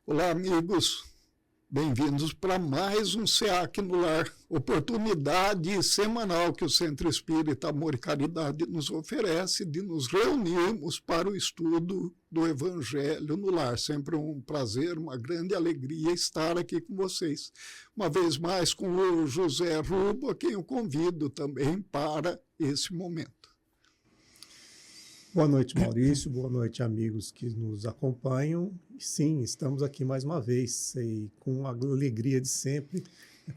Olá, amigos. Bem-vindos para mais um SEAC no Lar, oportunidade semanal que o Centro Espírita Amor e Caridade nos oferece de nos reunirmos para o estudo do Evangelho no Lar. Sempre um prazer, uma grande alegria estar aqui com vocês. Uma vez mais com o José Rubo, a quem eu convido também para esse momento. Boa noite, Maurício. Boa noite, amigos que nos acompanham. Sim, estamos aqui mais uma vez e com a alegria de sempre,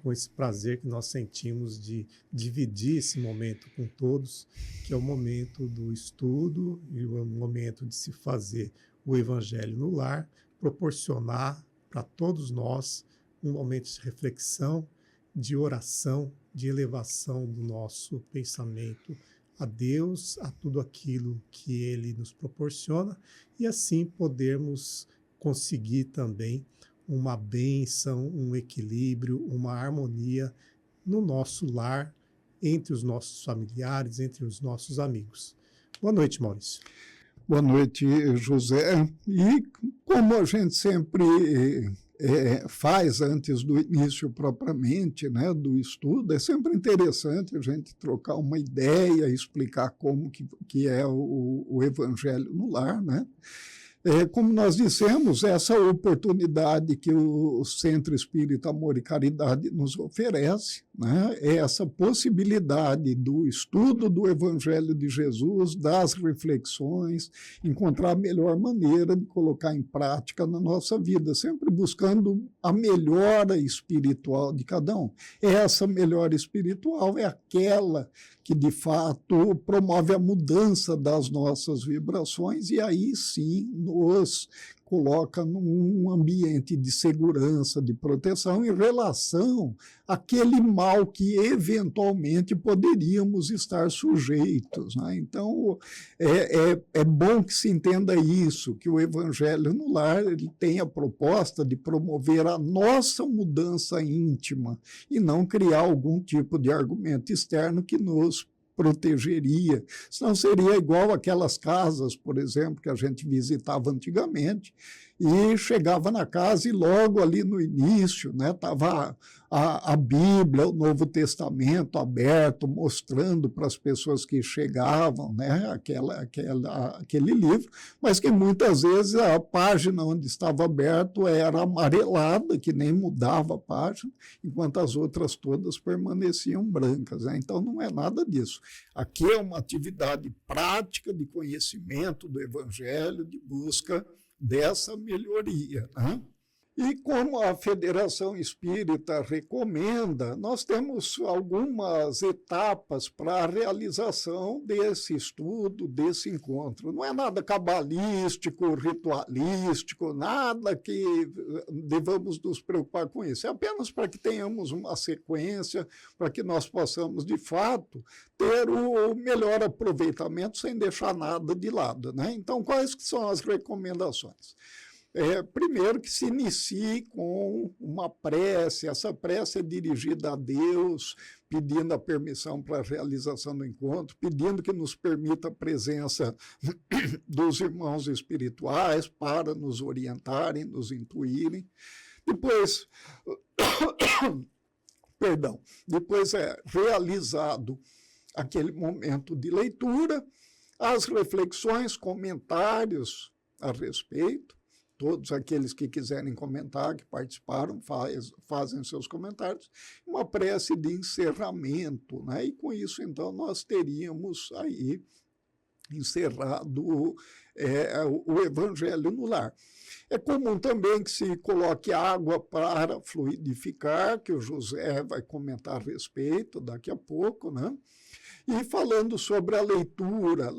com esse prazer que nós sentimos de dividir esse momento com todos, que é o momento do estudo e o momento de se fazer o Evangelho no lar, proporcionar para todos nós um momento de reflexão, de oração, de elevação do nosso pensamento a Deus, a tudo aquilo que Ele nos proporciona, e assim podermos conseguir também uma bênção, um equilíbrio, uma harmonia no nosso lar, entre os nossos familiares, entre os nossos amigos. Boa noite, Maurício. Boa noite, José. E como a gente sempre faz antes do início propriamente, né, do estudo, é sempre interessante a gente trocar uma ideia, explicar como que é o Evangelho no Lar, né? Como nós dissemos, essa oportunidade que o Centro Espírita Amor e Caridade nos oferece, né, é essa possibilidade do estudo do Evangelho de Jesus, das reflexões, encontrar a melhor maneira de colocar em prática na nossa vida, sempre buscando a melhora espiritual de cada um. Essa melhora espiritual é aquela que, de fato, promove a mudança das nossas vibrações e aí sim nos coloca num ambiente de segurança, de proteção em relação àquele mal que eventualmente poderíamos estar sujeitos, né? Então, é bom que se entenda isso, que o Evangelho no Lar ele tem a proposta de promover a nossa mudança íntima e não criar algum tipo de argumento externo que nos protegeria, senão seria igual aquelas casas, por exemplo, que a gente visitava antigamente, e chegava na casa e logo ali no início, né, estava a Bíblia, o Novo Testamento aberto, mostrando para as pessoas que chegavam, né, aquele livro, mas que muitas vezes a página onde estava aberto era amarelada, que nem mudava a página, enquanto as outras todas permaneciam brancas, né? Então não é nada disso. Aqui é uma atividade prática de conhecimento do Evangelho, de busca dessa melhoria, né? E como a Federação Espírita recomenda, nós temos algumas etapas para a realização desse estudo, desse encontro. Não é nada cabalístico, ritualístico, nada que devamos nos preocupar com isso. É apenas para que tenhamos uma sequência, para que nós possamos, de fato, ter o melhor aproveitamento sem deixar nada de lado, né? Então, quais que são as recomendações? Primeiro que se inicie com uma prece, essa prece é dirigida a Deus, pedindo a permissão para a realização do encontro, pedindo que nos permita a presença dos irmãos espirituais para nos orientarem, nos intuírem. Depois, depois é realizado aquele momento de leitura, as reflexões, comentários a respeito. Todos aqueles que quiserem comentar, que participaram, fazem seus comentários, uma prece de encerramento, né? E com isso, então, nós teríamos aí encerrado o Evangelho no Lar. É comum também que se coloque água para fluidificar, que o José vai comentar a respeito daqui a pouco, né? E falando sobre a leitura,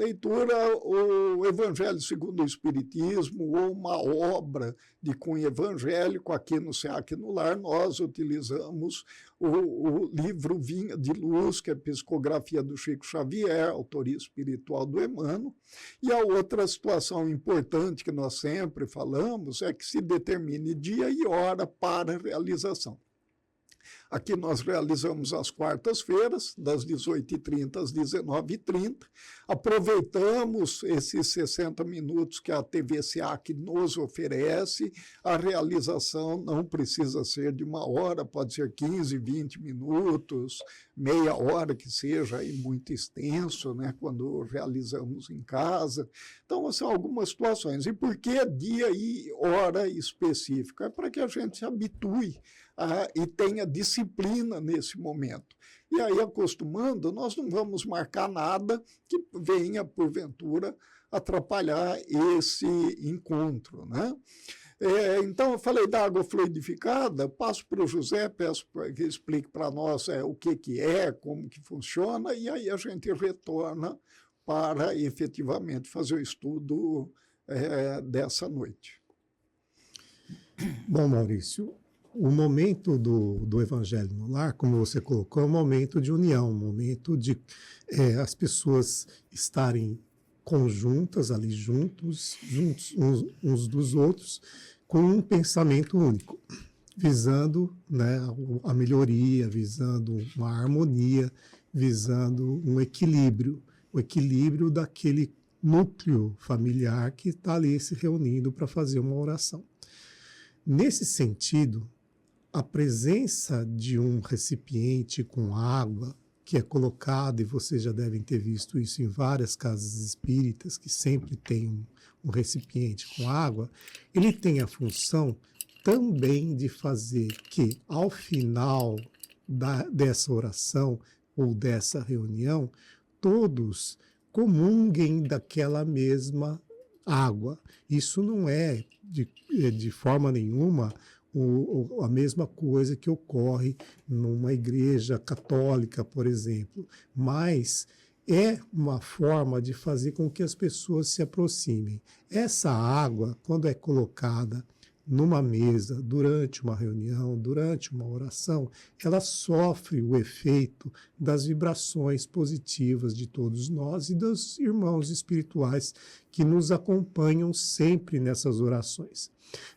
o Evangelho segundo o Espiritismo, ou uma obra de cunho evangélico, aqui no SEAC no Lar, nós utilizamos o livro Vinha de Luz, que é a psicografia do Chico Xavier, autoria espiritual do Emmanuel. E a outra situação importante que nós sempre falamos é que se determine dia e hora para a realização. Aqui nós realizamos às quartas-feiras, das 18h30 às 19h30. Aproveitamos esses 60 minutos que a TV SEAC nos oferece. A realização não precisa ser de 1 hora, pode ser 15, 20 minutos, meia hora que seja aí muito extenso, né, quando realizamos em casa. Então, são algumas situações. E por que dia e hora específica? É para que a gente se habitue e tenha disciplina nesse momento. E aí, acostumando, nós não vamos marcar nada que venha, porventura, atrapalhar esse encontro, né? Então, eu falei da água fluidificada, passo para o José, peço que explique para nós o que é, como que funciona, e aí a gente retorna para efetivamente fazer o estudo dessa noite. Bom, Maurício, o momento do Evangelho no Lar, como você colocou, é um momento de união, um momento de as pessoas estarem conjuntas ali juntos uns dos outros, com um pensamento único, visando, né, a melhoria, visando uma harmonia, visando um equilíbrio, o equilíbrio daquele núcleo familiar que está ali se reunindo para fazer uma oração. Nesse sentido, a presença de um recipiente com água, que é colocado, e vocês já devem ter visto isso em várias casas espíritas, que sempre tem um recipiente com água, ele tem a função também de fazer que, ao final dessa oração ou dessa reunião, todos comunguem daquela mesma água. Isso não é, de forma nenhuma, a mesma coisa que ocorre numa igreja católica, por exemplo, mas é uma forma de fazer com que as pessoas se aproximem. Essa água, quando é colocada numa mesa, durante uma reunião, durante uma oração, ela sofre o efeito das vibrações positivas de todos nós e dos irmãos espirituais que nos acompanham sempre nessas orações.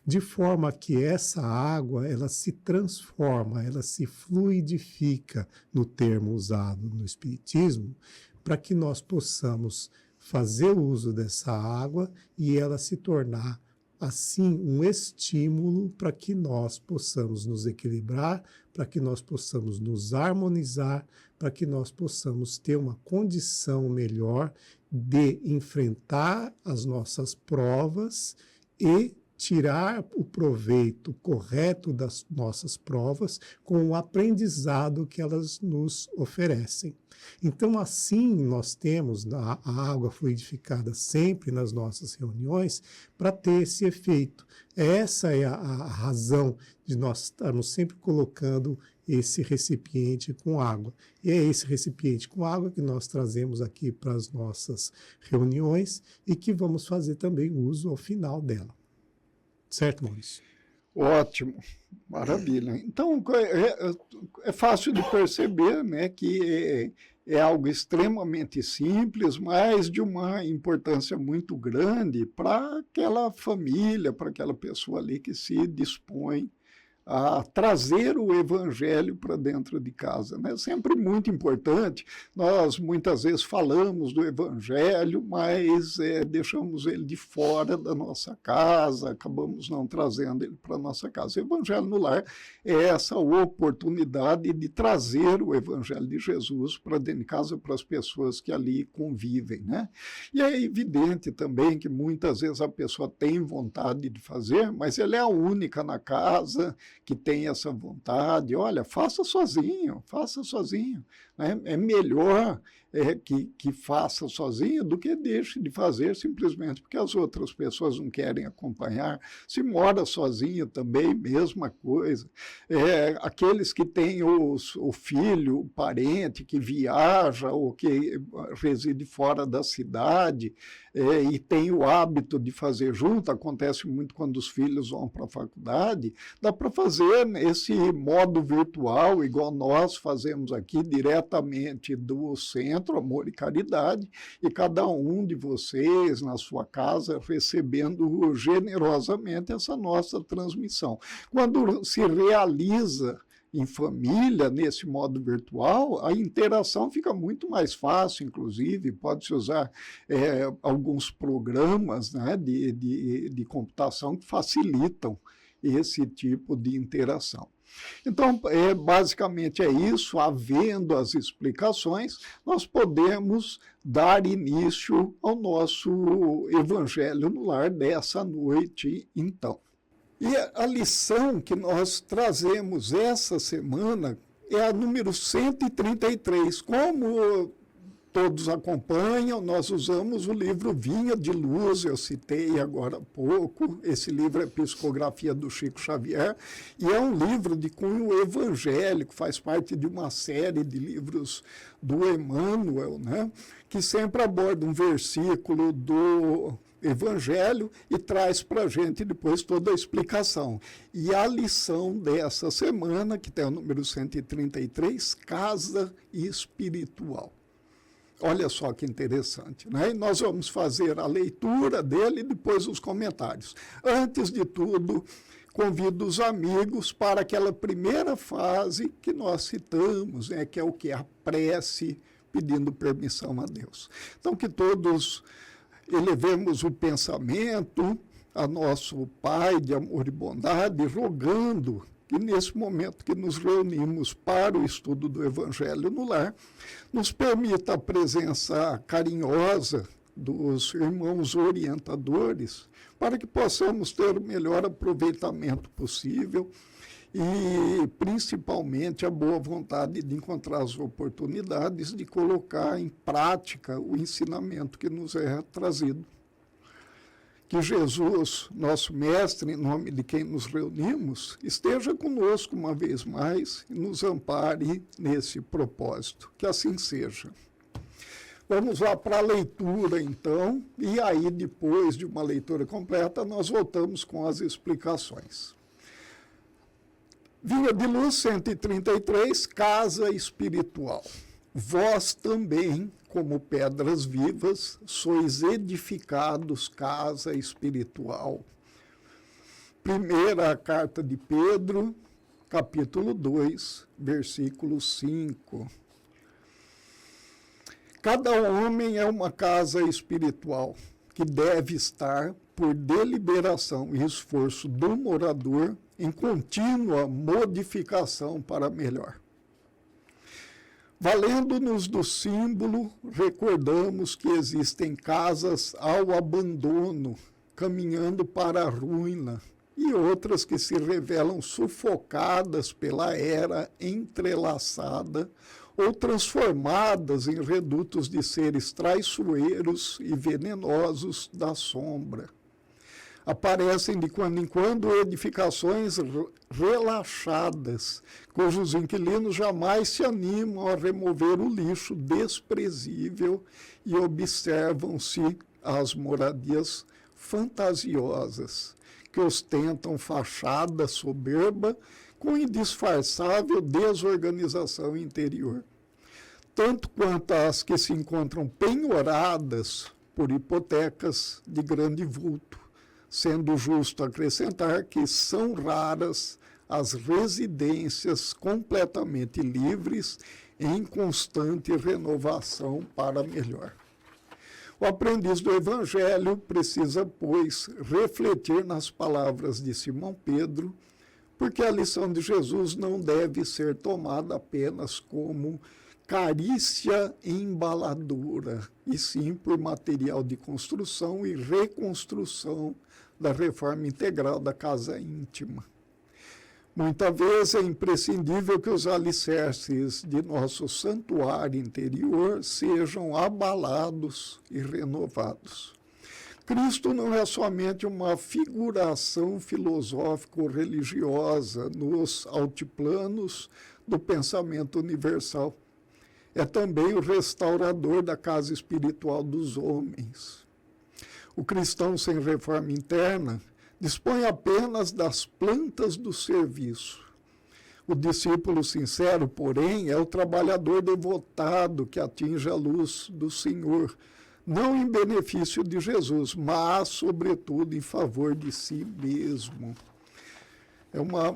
De forma que essa água, ela se transforma, ela se fluidifica, no termo usado no Espiritismo, para que nós possamos fazer o uso dessa água e ela se tornar, assim, um estímulo para que nós possamos nos equilibrar, para que nós possamos nos harmonizar, para que nós possamos ter uma condição melhor de enfrentar as nossas provas e tirar o proveito correto das nossas provas com o aprendizado que elas nos oferecem. Então, assim, nós temos a água fluidificada sempre nas nossas reuniões para ter esse efeito. Essa é a razão de nós estarmos sempre colocando esse recipiente com água. E é esse recipiente com água que nós trazemos aqui para as nossas reuniões e que vamos fazer também uso ao final dela. Certo, Maurício? Ótimo, maravilha. Então, é fácil de perceber, né, que é algo extremamente simples, mas de uma importância muito grande para aquela família, para aquela pessoa ali que se dispõe a trazer o evangelho para dentro de casa, né? Sempre muito importante. Nós muitas vezes falamos do evangelho, mas deixamos ele de fora da nossa casa, acabamos não trazendo ele para a nossa casa. O evangelho no lar é essa oportunidade de trazer o evangelho de Jesus para dentro de casa, para as pessoas que ali convivem, né? E é evidente também que muitas vezes a pessoa tem vontade de fazer, mas ela é a única na casa que tem essa vontade. Olha, faça sozinho, né? É melhor que faça sozinho do que deixe de fazer simplesmente porque as outras pessoas não querem acompanhar. Se mora sozinho também, mesma coisa. Aqueles que têm o filho, o parente que viaja ou que reside fora da cidade e tem o hábito de fazer junto, acontece muito quando os filhos vão para a faculdade, dá para fazer esse modo virtual, igual nós fazemos aqui diretamente do centro, Amor e Caridade, e cada um de vocês na sua casa recebendo generosamente essa nossa transmissão. Quando se realiza em família, nesse modo virtual, a interação fica muito mais fácil, inclusive, pode-se usar alguns programas, né, de computação que facilitam esse tipo de interação. Então, basicamente é isso, havendo as explicações, nós podemos dar início ao nosso Evangelho no Lar dessa noite, então. E a lição que nós trazemos essa semana é a número 133. Como todos acompanham, nós usamos o livro Vinha de Luz, eu citei agora há pouco. Esse livro é Psicografia do Chico Xavier, e é um livro de cunho evangélico, faz parte de uma série de livros do Emmanuel, né, que sempre aborda um versículo do Evangelho e traz para a gente depois toda a explicação. E a lição dessa semana, que tem o número 133, Casa Espiritual. Olha só que interessante, né? E nós vamos fazer a leitura dele e depois os comentários. Antes de tudo, convido os amigos para aquela primeira fase que nós citamos, né? Que é o que? A prece pedindo permissão a Deus. Então, que todos elevemos o pensamento a nosso Pai de amor e bondade, rogando que nesse momento que nos reunimos para o estudo do Evangelho no Lar, nos permita a presença carinhosa dos irmãos orientadores, para que possamos ter o melhor aproveitamento possível e, principalmente, a boa vontade de encontrar as oportunidades de colocar em prática o ensinamento que nos é trazido. Que Jesus, nosso Mestre, em nome de quem nos reunimos, esteja conosco uma vez mais e nos ampare nesse propósito. Que assim seja. Vamos lá para a leitura, então, e aí, depois de uma leitura completa, nós voltamos com as explicações. Vinha de Luz 133, Casa Espiritual. Vós também, como pedras vivas, sois edificados casa espiritual. Primeira carta de Pedro, capítulo 2, versículo 5. Cada homem é uma casa espiritual, que deve estar, por deliberação e esforço do morador, em contínua modificação para melhor. Valendo-nos do símbolo, recordamos que existem casas ao abandono, caminhando para a ruína, e outras que se revelam sufocadas pela era entrelaçada ou transformadas em redutos de seres traiçoeiros e venenosos da sombra. Aparecem de quando em quando edificações relaxadas, cujos inquilinos jamais se animam a remover o lixo desprezível e observam-se as moradias fantasiosas, que ostentam fachada soberba com indisfarçável desorganização interior, tanto quanto as que se encontram penhoradas por hipotecas de grande vulto, sendo justo acrescentar que são raras as residências completamente livres em constante renovação para melhor. O aprendiz do Evangelho precisa, pois, refletir nas palavras de Simão Pedro, porque a lição de Jesus não deve ser tomada apenas como carícia embaladora, e sim por material de construção e reconstrução da reforma integral da casa íntima. Muitas vezes é imprescindível que os alicerces de nosso santuário interior sejam abalados e renovados. Cristo não é somente uma figuração filosófico-religiosa nos altiplanos do pensamento universal. É também o restaurador da casa espiritual dos homens. O cristão sem reforma interna dispõe apenas das plantas do serviço. O discípulo sincero, porém, é o trabalhador devotado que atinge a luz do Senhor, não em benefício de Jesus, mas, sobretudo, em favor de si mesmo.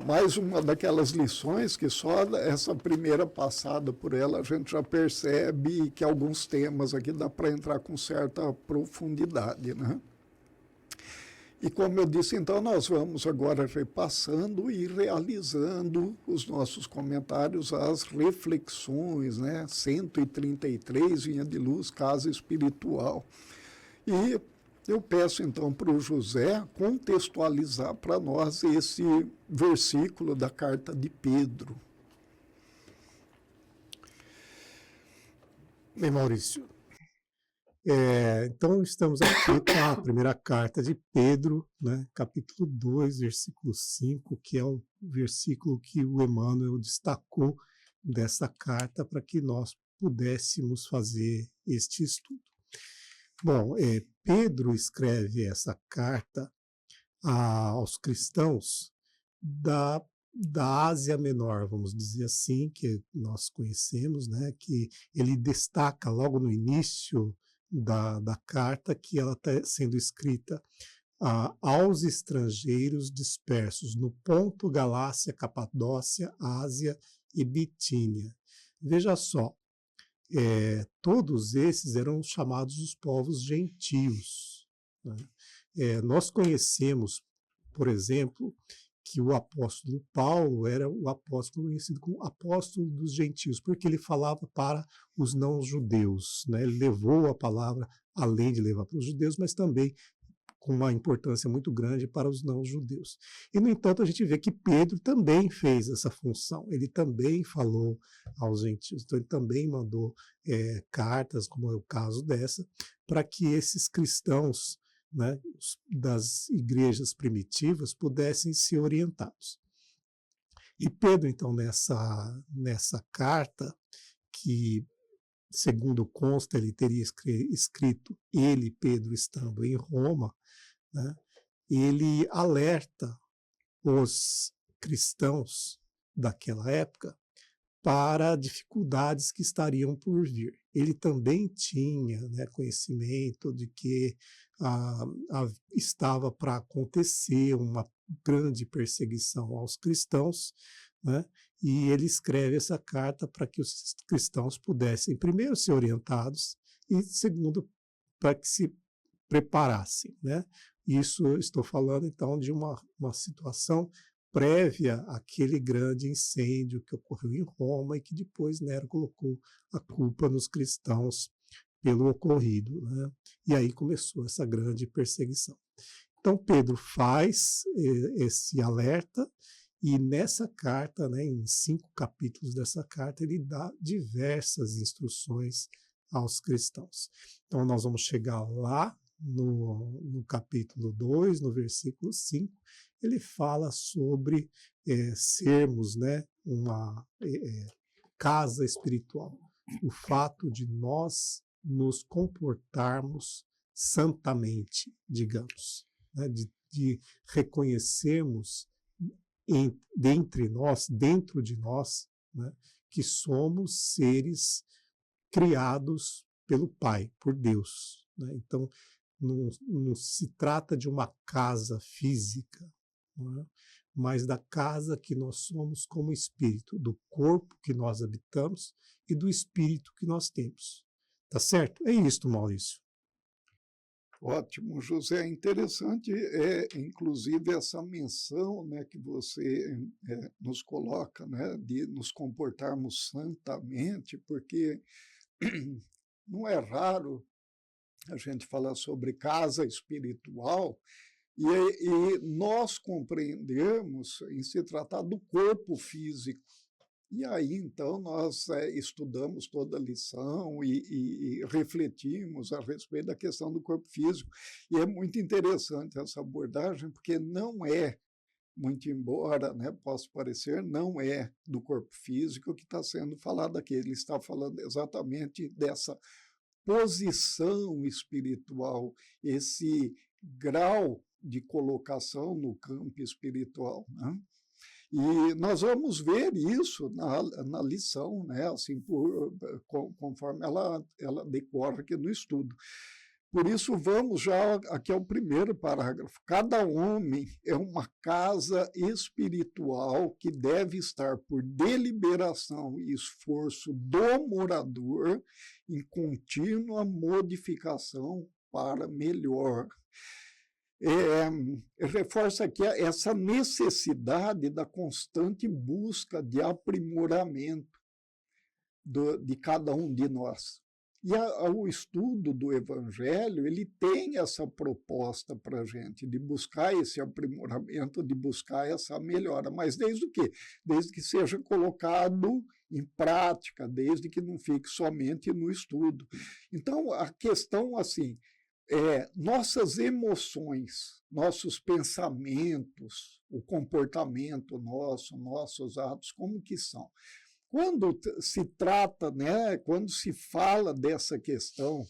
mais uma daquelas lições que só essa primeira passada por ela a gente já percebe que alguns temas aqui dá para entrar com certa profundidade, né? E como eu disse, então, nós vamos agora repassando e realizando os nossos comentários, as reflexões, né? 133, Vinha de Luz, Casa Espiritual. E eu peço, então, para o José contextualizar para nós esse versículo da carta de Pedro. Bem, Maurício, então estamos aqui com a primeira carta de Pedro, né, capítulo 2, versículo 5, que é o versículo que o Emmanuel destacou dessa carta para que nós pudéssemos fazer este estudo. Bom, Pedro escreve essa carta aos cristãos da Ásia Menor, vamos dizer assim, que nós conhecemos, né, que ele destaca logo no início da carta que ela está sendo escrita aos estrangeiros dispersos no Ponto, Galácia, Capadócia, Ásia e Bitínia. Veja só, todos esses eram chamados os povos gentios, né? Nós conhecemos, por exemplo, que o apóstolo Paulo era o apóstolo conhecido como apóstolo dos gentios, porque ele falava para os não-judeus, né? Ele levou a palavra, além de levar para os judeus, mas também com uma importância muito grande para os não-judeus. E, no entanto, a gente vê que Pedro também fez essa função, ele também falou aos gentios, então ele também mandou cartas, como é o caso dessa, para que esses cristãos, né, das igrejas primitivas pudessem ser orientados. E Pedro, então, nessa carta, que, segundo consta, ele teria escrito, ele, Pedro, estando em Roma, né, ele alerta os cristãos daquela época para dificuldades que estariam por vir. Ele também tinha, né, conhecimento de que estava para acontecer uma grande perseguição aos cristãos, né, e ele escreve essa carta para que os cristãos pudessem, primeiro, ser orientados e, segundo, para que se preparassem, né? Isso eu estou falando, então, de uma situação prévia àquele grande incêndio que ocorreu em Roma e que depois Nero colocou a culpa nos cristãos pelo ocorrido, né? E aí começou essa grande perseguição. Então, Pedro faz esse alerta e nessa carta, né, em 5 capítulos dessa carta, ele dá diversas instruções aos cristãos. Então, nós vamos chegar lá no capítulo 2, no versículo 5, ele fala sobre sermos, né, uma casa espiritual. O fato de nós nos comportarmos santamente, digamos, né, de reconhecermos dentro de nós, né, que somos seres criados pelo Pai, por Deus, né? Então, não se trata de uma casa física, né, mas da casa que nós somos como espírito, do corpo que nós habitamos e do espírito que nós temos. Tá certo? É isto, Maurício. Ótimo, José. Interessante inclusive, essa menção, né, que você nos coloca, né, de nos comportarmos santamente, porque não é raro a gente falar sobre casa espiritual e nós compreendemos em se tratar do corpo físico. E aí, então, nós estudamos toda a lição e refletimos a respeito da questão do corpo físico. E é muito interessante essa abordagem, porque não é, muito embora, né, possa parecer, não é do corpo físico que está sendo falado aqui. Ele está falando exatamente dessa posição espiritual, esse grau de colocação no campo espiritual, né? E nós vamos ver isso na lição, né, assim, conforme ela decorre aqui no estudo. Por isso, vamos já aqui ao primeiro parágrafo. Cada homem é uma casa espiritual que deve estar por deliberação e esforço do morador em contínua modificação para melhor. Reforça aqui essa necessidade da constante busca de aprimoramento de cada um de nós. E o estudo do Evangelho, ele tem essa proposta para a gente, de buscar esse aprimoramento, de buscar essa melhora. Mas desde o quê? Desde que seja colocado em prática, desde que não fique somente no estudo. Então, a questão, assim, nossas emoções, nossos pensamentos, o comportamento nosso, nossos atos, como que são? Quando se trata, né, quando se fala dessa questão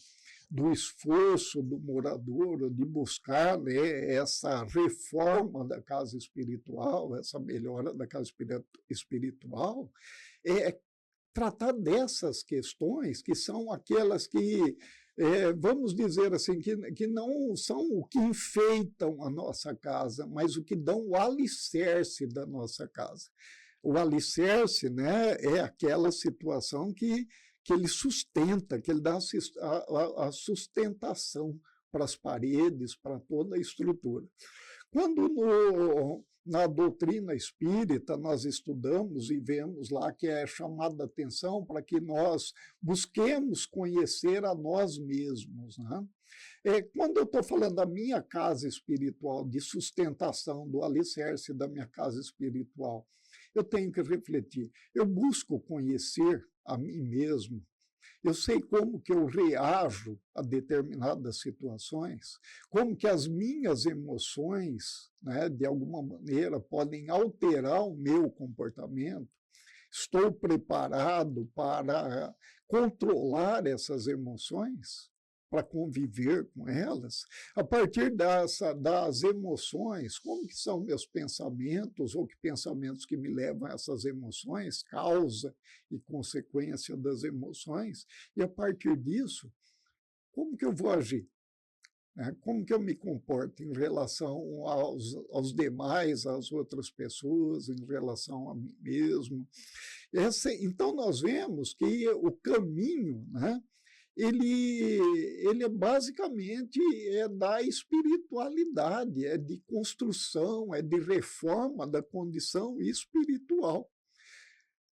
do esforço do morador, de buscar, né, essa reforma da casa espiritual, essa melhora da casa espiritual, tratar dessas questões que são aquelas que, vamos dizer assim, que não são o que enfeitam a nossa casa, mas o que dão o alicerce da nossa casa. O alicerce, né, é aquela situação que ele sustenta, que ele dá a sustentação para as paredes, para toda a estrutura. Quando na doutrina espírita nós estudamos e vemos lá que é chamada a atenção para que nós busquemos conhecer a nós mesmos, né? Quando eu estou falando da minha casa espiritual, de sustentação, do alicerce da minha casa espiritual, eu tenho que refletir. Eu busco conhecer a mim mesmo. Eu sei como que eu reajo a determinadas situações, como que as minhas emoções, né, de alguma maneira, podem alterar o meu comportamento. Estou preparado para controlar essas emoções, para conviver com elas, a partir das emoções, como que são meus pensamentos, ou que pensamentos que me levam a essas emoções, causa e consequência das emoções, e a partir disso, como que eu vou agir? Como que eu me comporto em relação aos demais, às outras pessoas, em relação a mim mesmo? Então, nós vemos que o caminho, né, ele é basicamente da espiritualidade, é de construção, é de reforma da condição espiritual.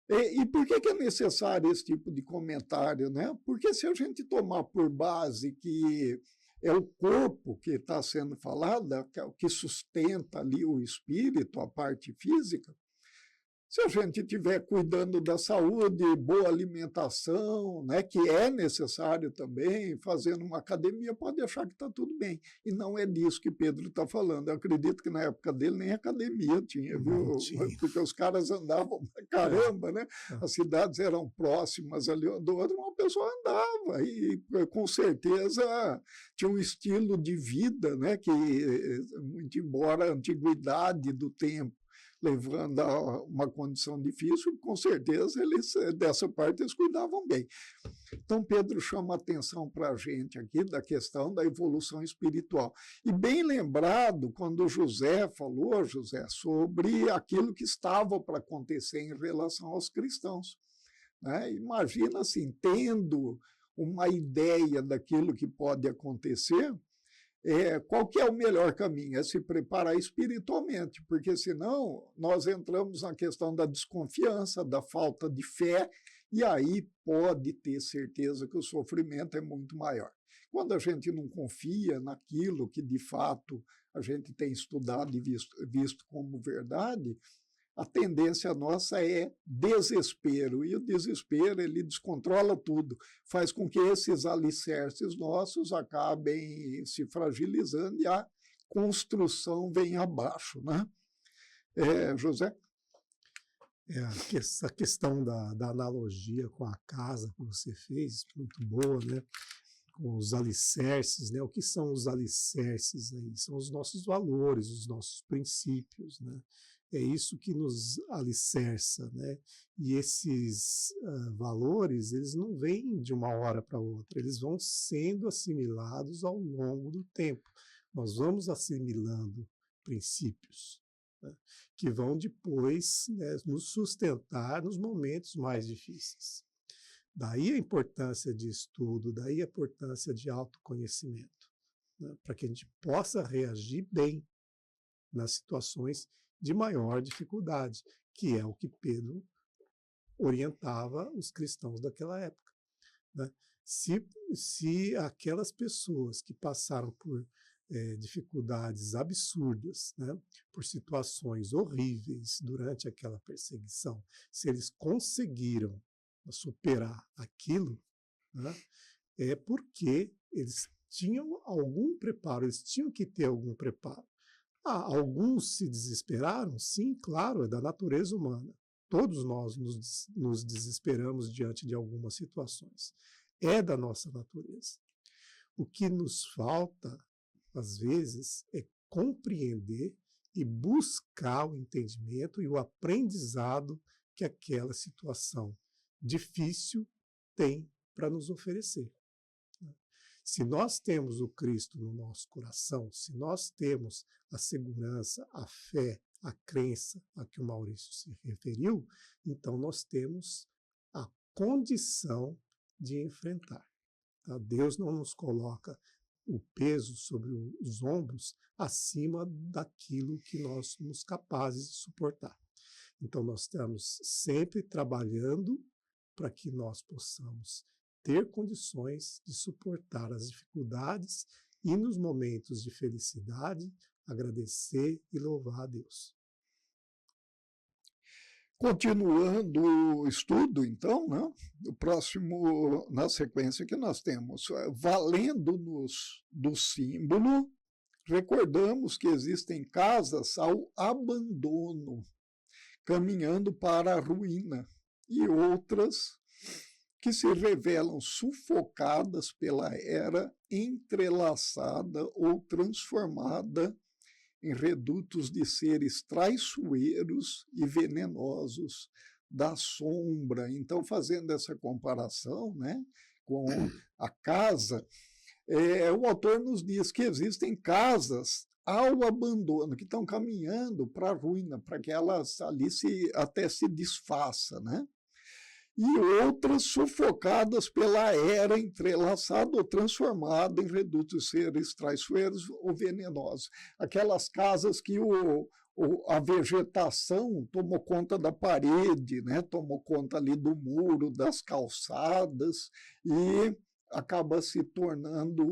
E por que é necessário esse tipo de comentário, né? Porque se a gente tomar por base que é o corpo que está sendo falado, que sustenta ali o espírito, a parte física, se a gente estiver cuidando da saúde, boa alimentação, né, que é necessário também, fazendo uma academia, pode achar que está tudo bem. E não é disso que Pedro está falando. Eu acredito que na época dele nem academia tinha, viu? Porque os caras andavam pra caramba, né? As cidades eram próximas ali uma do outro, uma pessoa andava e com certeza tinha um estilo de vida, né, que, muito embora a antiguidade do tempo levando a uma condição difícil, com certeza eles, dessa parte, eles cuidavam bem. Então, Pedro chama a atenção para a gente aqui da questão da evolução espiritual. E bem lembrado, quando José falou, sobre aquilo que estava para acontecer em relação aos cristãos, né? Imagina assim, tendo uma ideia daquilo que pode acontecer, qual que é o melhor caminho? É se preparar espiritualmente, porque senão nós entramos na questão da desconfiança, da falta de fé, e aí pode ter certeza que o sofrimento é muito maior. Quando a gente não confia naquilo que de fato a gente tem estudado e visto como verdade, a tendência nossa é desespero, e o desespero ele descontrola tudo, faz com que esses alicerces nossos acabem se fragilizando e a construção vem abaixo, né? José? Essa questão da analogia com a casa que você fez, muito boa, né? Com os alicerces, né? O que são os alicerces aí? São os nossos valores, os nossos princípios, né? é isso que nos alicerça, né? E esses valores, eles não vêm de uma hora para outra, eles vão sendo assimilados ao longo do tempo. Nós vamos assimilando princípios, né, que vão depois, né, nos sustentar nos momentos mais difíceis. Daí a importância de estudo, daí a importância de autoconhecimento, né, para que a gente possa reagir bem nas situações de maior dificuldade, que é o que Pedro orientava os cristãos daquela época, né? Se aquelas pessoas que passaram por dificuldades absurdas, né, por situações horríveis durante aquela perseguição, se eles conseguiram superar aquilo, né, é porque eles tinham algum preparo, eles tinham que ter algum preparo. Alguns se desesperaram? Sim, claro, é da natureza humana. Todos nós nos desesperamos diante de algumas situações. É da nossa natureza. O que nos falta, às vezes, é compreender e buscar o entendimento e o aprendizado que aquela situação difícil tem para nos oferecer. Se nós temos o Cristo no nosso coração, se nós temos a segurança, a fé, a crença a que o Maurício se referiu, então nós temos a condição de enfrentar. Tá? Deus não nos coloca o peso sobre os ombros acima daquilo que nós somos capazes de suportar. Então nós estamos sempre trabalhando para que nós possamos ter condições de suportar as dificuldades e, nos momentos de felicidade, agradecer e louvar a Deus. Continuando o estudo, então, né? O próximo, na sequência que nós temos, valendo-nos do símbolo, recordamos que existem casas ao abandono, caminhando para a ruína, e outras que se revelam sufocadas pela era, entrelaçada ou transformada em redutos de seres traiçoeiros e venenosos da sombra. Então, fazendo essa comparação, né, com a casa, o autor nos diz que existem casas ao abandono, que estão caminhando para a ruína, para que elas ali até se desfaçam, né? E outras sufocadas pela era, entrelaçada ou transformada em redutos seres traiçoeiros ou venenosos. Aquelas casas que a vegetação tomou conta da parede, né? Tomou conta ali do muro, das calçadas, e acaba se tornando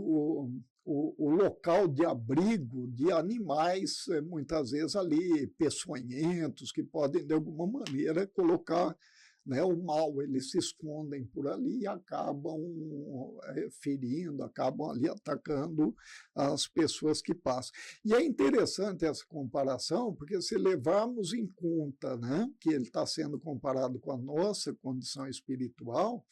o local de abrigo de animais, muitas vezes ali peçonhentos, que podem, de alguma maneira, colocar, né, o mal. Eles se escondem por ali e acabam ferindo, acabam ali atacando as pessoas que passam. E é interessante essa comparação, porque se levarmos em conta, né, que ele está sendo comparado com a nossa condição espiritual,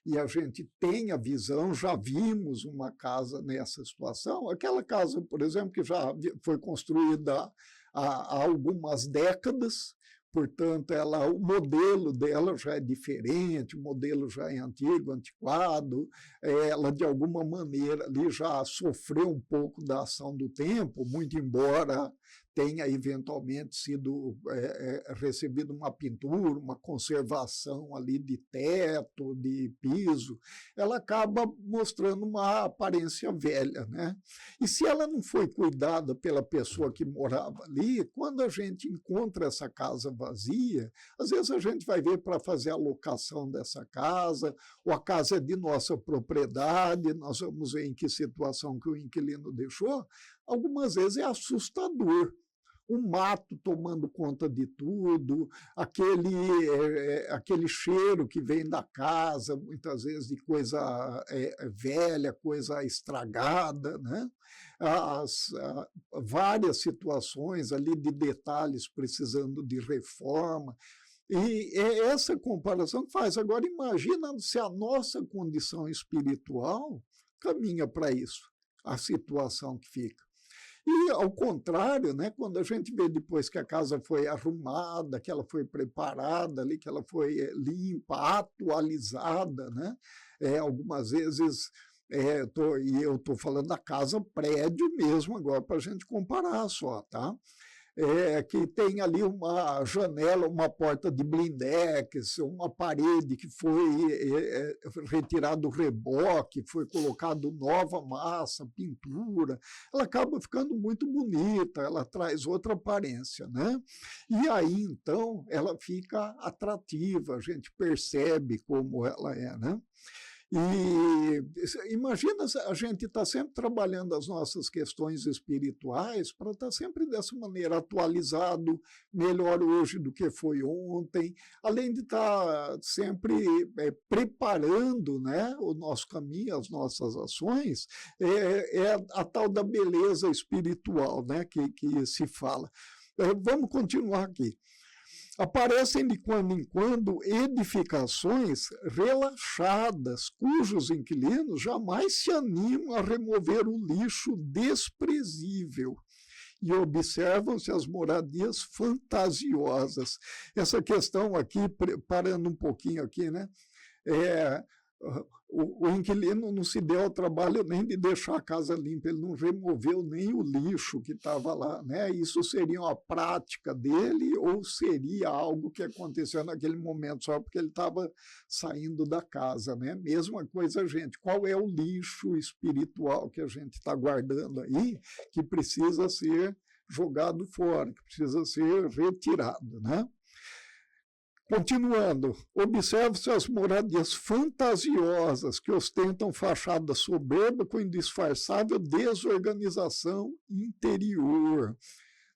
e a gente tem a visão, já vimos uma casa nessa situação, aquela casa, por exemplo, que já foi construída há algumas décadas, portanto, o modelo dela já é diferente, o modelo já é antigo, antiquado, ela, de alguma maneira, ali já sofreu um pouco da ação do tempo, muito embora tenha eventualmente sido recebido uma pintura, uma conservação ali de teto, de piso, ela acaba mostrando uma aparência velha, né? E se ela não foi cuidada pela pessoa que morava ali, quando a gente encontra essa casa vazia, às vezes a gente vai ver para fazer a locação dessa casa, ou a casa é de nossa propriedade, nós vamos ver em que situação que o inquilino deixou, algumas vezes é assustador. O mato tomando conta de tudo, aquele cheiro que vem da casa, muitas vezes de coisa velha, coisa estragada, né? Várias situações ali de detalhes precisando de reforma. E é essa comparação que faz. Agora, imagina se a nossa condição espiritual caminha para isso, a situação que fica. E, ao contrário, né, quando a gente vê depois que a casa foi arrumada, que ela foi preparada ali, que ela foi limpa, atualizada, né, algumas vezes, eu estou falando da casa prédio mesmo agora, para a gente comparar só, tá? Que tem ali uma janela, uma porta de blindex, uma parede que foi retirado o reboque, foi colocado nova massa, pintura, ela acaba ficando muito bonita, ela traz outra aparência, né? E aí, então, ela fica atrativa, a gente percebe como ela é, né? E imagina a gente estar sempre trabalhando as nossas questões espirituais para estar sempre dessa maneira atualizado, melhor hoje do que foi ontem, além de estar sempre preparando, né, o nosso caminho, as nossas ações, a tal da beleza espiritual, né, que se fala. Vamos continuar aqui. Aparecem de quando em quando edificações relaxadas, cujos inquilinos jamais se animam a remover o lixo desprezível. E observam-se as moradias fantasiosas. Essa questão aqui, parando um pouquinho aqui, né? O inquilino não se deu ao trabalho nem de deixar a casa limpa, ele não removeu nem o lixo que estava lá, né? Isso seria uma prática dele ou seria algo que aconteceu naquele momento só porque ele estava saindo da casa, né? Mesma coisa, gente, qual é o lixo espiritual que a gente está guardando aí que precisa ser jogado fora, que precisa ser retirado, né? Continuando, observe-se as moradias fantasiosas que ostentam fachada soberba com indisfarçável desorganização interior.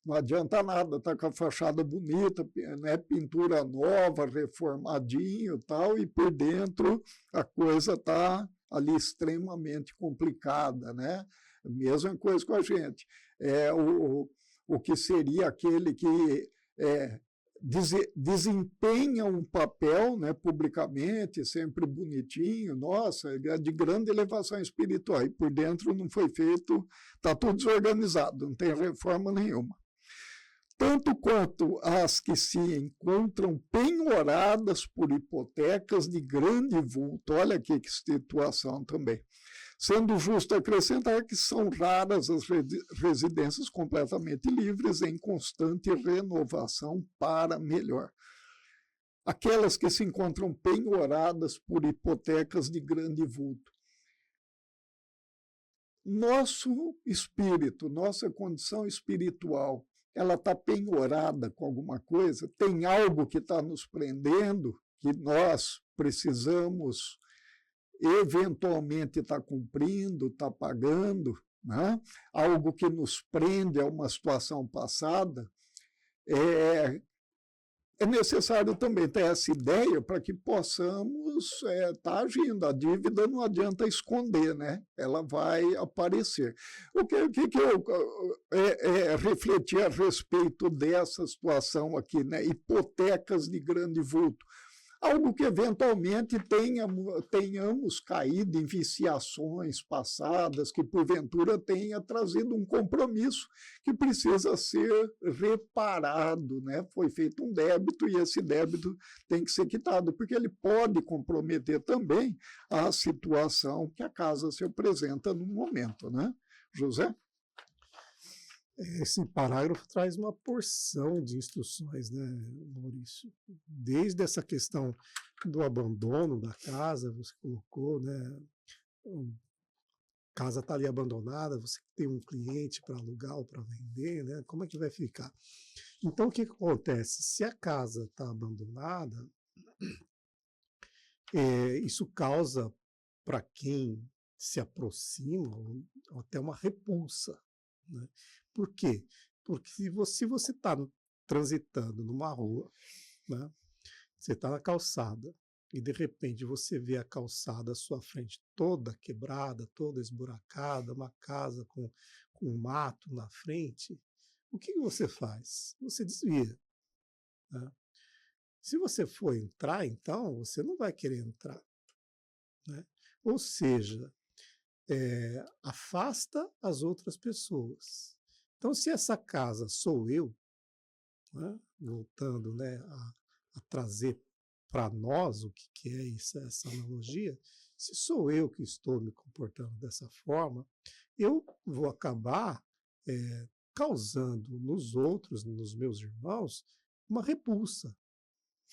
Não adianta nada, tá com a fachada bonita, né, pintura nova, reformadinho e tal, e por dentro a coisa está ali extremamente complicada, né? Mesma coisa com a gente. O que seria aquele que desempenha um papel, né, publicamente, sempre bonitinho, nossa, de grande elevação espiritual, e por dentro não foi feito, está tudo desorganizado, não tem reforma nenhuma. Tanto quanto as que se encontram penhoradas por hipotecas de grande vulto, olha aqui que situação também. Sendo justo acrescentar que são raras as residências completamente livres em constante renovação para melhor. Aquelas que se encontram penhoradas por hipotecas de grande vulto. Nosso espírito, nossa condição espiritual, ela está penhorada com alguma coisa? Tem algo que está nos prendendo, que nós precisamos eventualmente está cumprindo, está pagando, né? Algo que nos prende a uma situação passada, é necessário também ter essa ideia para que possamos estar agindo. A dívida não adianta esconder, né? Ela vai aparecer. O que eu refleti a respeito dessa situação aqui, né? Hipotecas de grande vulto. Algo que eventualmente tenhamos caído em viciações passadas, que porventura tenha trazido um compromisso que precisa ser reparado, né? Foi feito um débito e esse débito tem que ser quitado, porque ele pode comprometer também a situação que a casa se apresenta no momento, né? José? Esse parágrafo traz uma porção de instruções, né, Maurício? Desde essa questão do abandono da casa, você colocou, né? A casa está ali abandonada, você tem um cliente para alugar ou para vender, né? Como é que vai ficar? Então, o que acontece? Se a casa está abandonada, isso causa para quem se aproxima até uma repulsa, né? Por quê? Porque se você está transitando numa rua, né, você está na calçada e de repente você vê a calçada à sua frente toda quebrada, toda esburacada, uma casa com mato na frente, o que você faz? Você desvia, né? Se você for entrar, então, você não vai querer entrar, né? Ou seja, afasta as outras pessoas. Então, se essa casa sou eu, né, voltando, né, a trazer para nós o que é essa analogia, se sou eu que estou me comportando dessa forma, eu vou acabar causando nos outros, nos meus irmãos, uma repulsa.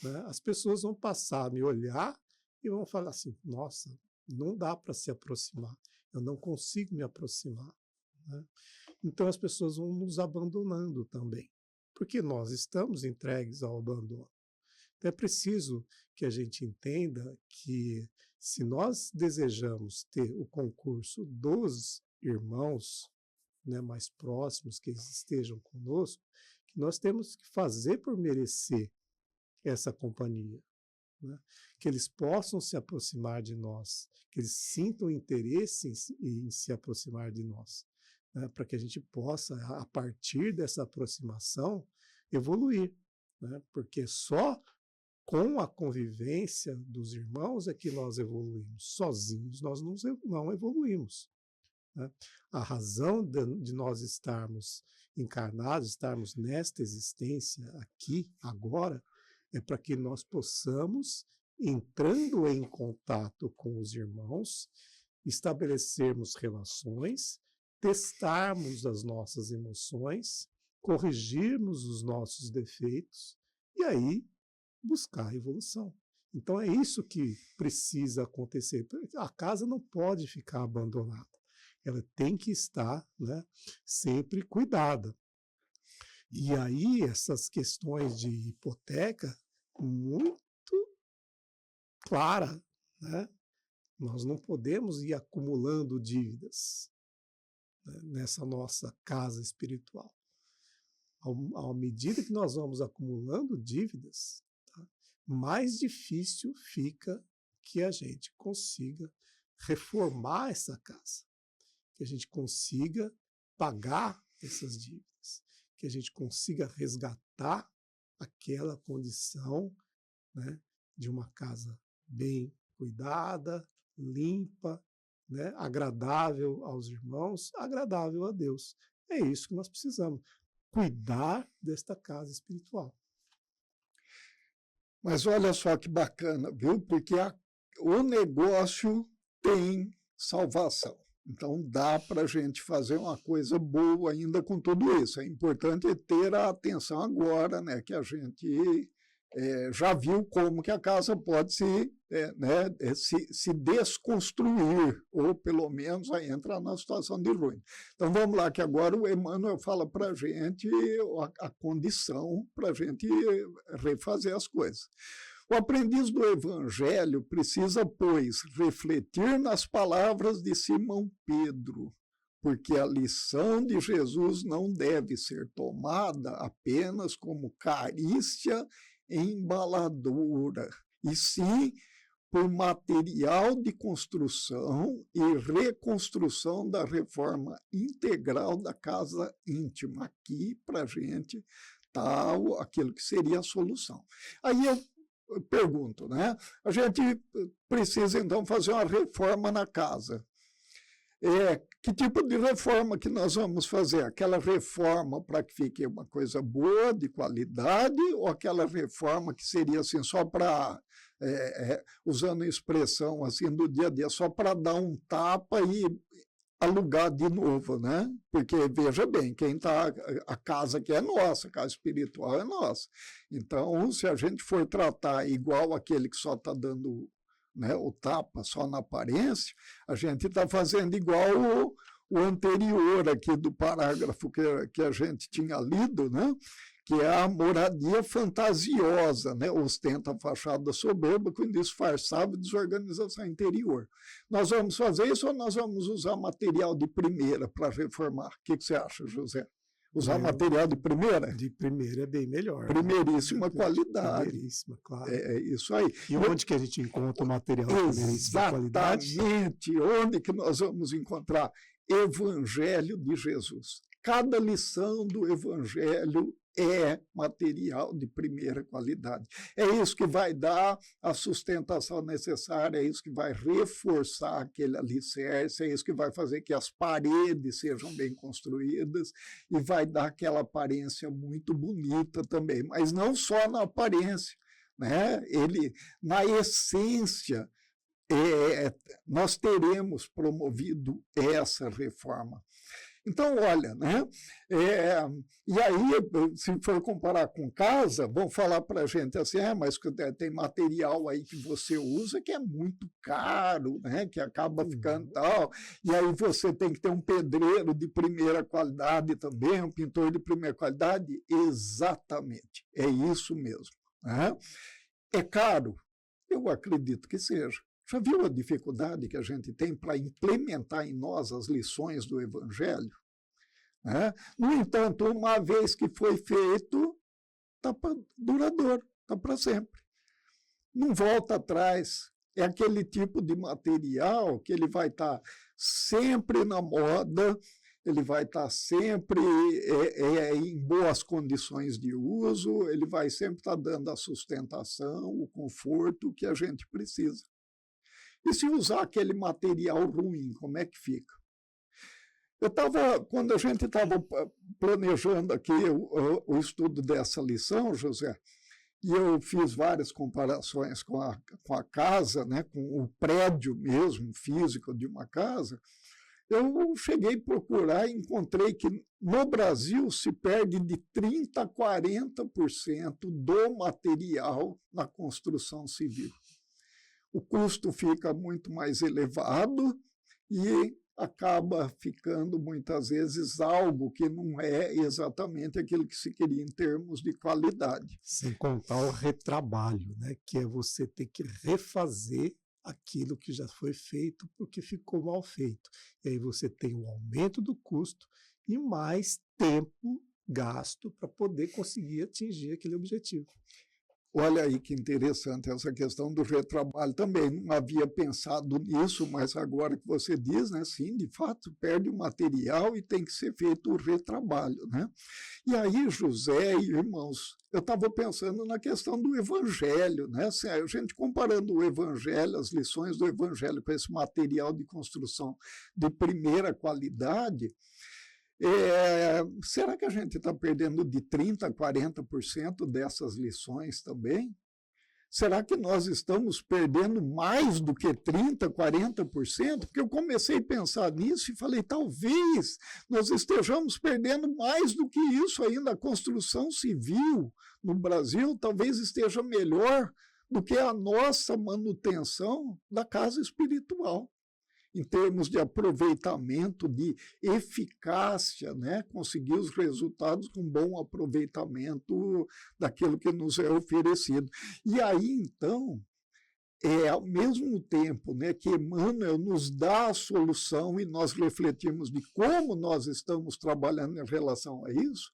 Né? As pessoas vão passar a me olhar e vão falar assim, nossa, não dá para se aproximar, eu não consigo me aproximar. Né? Então as pessoas vão nos abandonando também, porque nós estamos entregues ao abandono. Então é preciso que a gente entenda que se nós desejamos ter o concurso dos irmãos, né, mais próximos, que eles estejam conosco, que nós temos que fazer por merecer essa companhia, né? Que eles possam se aproximar de nós, que eles sintam interesse em se aproximar de nós, né? Para que a gente possa, a partir dessa aproximação, evoluir, né? Porque só com a convivência dos irmãos é que nós evoluímos. Sozinhos nós não evoluímos. Né? A razão de nós estarmos encarnados, estarmos nesta existência aqui, agora, é para que nós possamos, entrando em contato com os irmãos, estabelecermos relações, testarmos as nossas emoções, corrigirmos os nossos defeitos e aí buscar a evolução. Então é isso que precisa acontecer. A casa não pode ficar abandonada. Ela tem que estar, né, sempre cuidada. E aí essas questões de hipoteca, muito clara, né? Nós não podemos ir acumulando dívidas, né, nessa nossa casa espiritual. À medida que nós vamos acumulando dívidas, tá, mais difícil fica que a gente consiga reformar essa casa, que a gente consiga pagar essas dívidas, que a gente consiga resgatar aquela condição, né, de uma casa bem cuidada, limpa, né, agradável aos irmãos, agradável a Deus. É isso que nós precisamos, cuidar desta casa espiritual. Mas olha só que bacana, viu? Porque o negócio tem salvação. Então, dá para a gente fazer uma coisa boa ainda com tudo isso. É importante ter a atenção agora, né, que a gente já viu como que a casa pode se desconstruir, ou pelo menos entrar na situação de ruína. Então, vamos lá, que agora o Emmanuel fala para a gente a condição para a gente refazer as coisas. O aprendiz do Evangelho precisa, pois, refletir nas palavras de Simão Pedro, porque a lição de Jesus não deve ser tomada apenas como carícia embaladora, e sim por material de construção e reconstrução da reforma integral da casa íntima. Aqui, para a gente, está aquilo que seria a solução. Aí eu pergunto, né? A gente precisa, então, fazer uma reforma na casa. Que tipo de reforma que nós vamos fazer? Aquela reforma para que fique uma coisa boa, de qualidade, ou aquela reforma que seria assim só para, usando a expressão assim do dia a dia, só para dar um tapa e alugar de novo, né? Porque, veja bem, a casa que é nossa, a casa espiritual é nossa. Então, se a gente for tratar igual aquele que só está dando, né, o tapa só na aparência, a gente está fazendo igual o anterior aqui do parágrafo que a gente tinha lido, né? Que é a moradia fantasiosa, né? Ostenta a fachada soberba com disfarçável desorganização interior. Nós vamos fazer isso ou nós vamos usar material de primeira para reformar? O que você acha, José? Usar material de primeira? De primeira é bem melhor. Primeiríssima qualidade. Primeiríssima, claro. É isso aí. E onde que a gente encontra o material de primeiríssima qualidade? Exatamente. Onde que nós vamos encontrar? Evangelho de Jesus. Cada lição do Evangelho é material de primeira qualidade. É isso que vai dar a sustentação necessária, é isso que vai reforçar aquele alicerce, é isso que vai fazer que as paredes sejam bem construídas e vai dar aquela aparência muito bonita também, mas não só na aparência, né? Na essência, nós teremos promovido essa reforma. Então, olha, né? E aí, se for comparar com casa, vão falar para a gente assim, mas tem material aí que você usa que é muito caro, né? Que acaba ficando tal, e aí você tem que ter um pedreiro de primeira qualidade também, um pintor de primeira qualidade. Exatamente, é isso mesmo. Né? É caro? Eu acredito que seja. Já viu a dificuldade que a gente tem para implementar em nós as lições do Evangelho? Né? No entanto, uma vez que foi feito, está duradouro, está para sempre. Não volta atrás. É aquele tipo de material que ele vai estar sempre na moda, ele vai estar sempre em boas condições de uso, ele vai sempre estar dando a sustentação, o conforto que a gente precisa. E se usar aquele material ruim, como é que fica? Quando a gente estava planejando aqui o estudo dessa lição, José, e eu fiz várias comparações com a casa, né, com o prédio mesmo, físico de uma casa, eu cheguei a procurar e encontrei que no Brasil se perde de 30% a 40% do material na construção civil. O custo fica muito mais elevado e acaba ficando, muitas vezes, algo que não é exatamente aquilo que se queria em termos de qualidade. Sem contar o retrabalho, né? Que é você ter que refazer aquilo que já foi feito porque ficou mal feito. E aí você tem um aumento do custo e mais tempo gasto para poder conseguir atingir aquele objetivo. Olha aí que interessante essa questão do retrabalho também. Não havia pensado nisso, mas agora que você diz, né, sim, de fato, perde o material e tem que ser feito o retrabalho. Né? E aí, José e irmãos, eu estava pensando na questão do Evangelho. Né? A gente comparando o Evangelho, as lições do Evangelho com esse material de construção de primeira qualidade, será que a gente está perdendo de 30% a 40% dessas lições também? Será que nós estamos perdendo mais do que 30%, 40%? Porque eu comecei a pensar nisso e falei, talvez nós estejamos perdendo mais do que isso ainda. A construção civil no Brasil talvez esteja melhor do que a nossa manutenção da casa espiritual, em termos de aproveitamento, de eficácia, né? Conseguir os resultados com bom aproveitamento daquilo que nos é oferecido. E aí, então, ao mesmo tempo, né, que Emmanuel nos dá a solução e nós refletimos de como nós estamos trabalhando em relação a isso,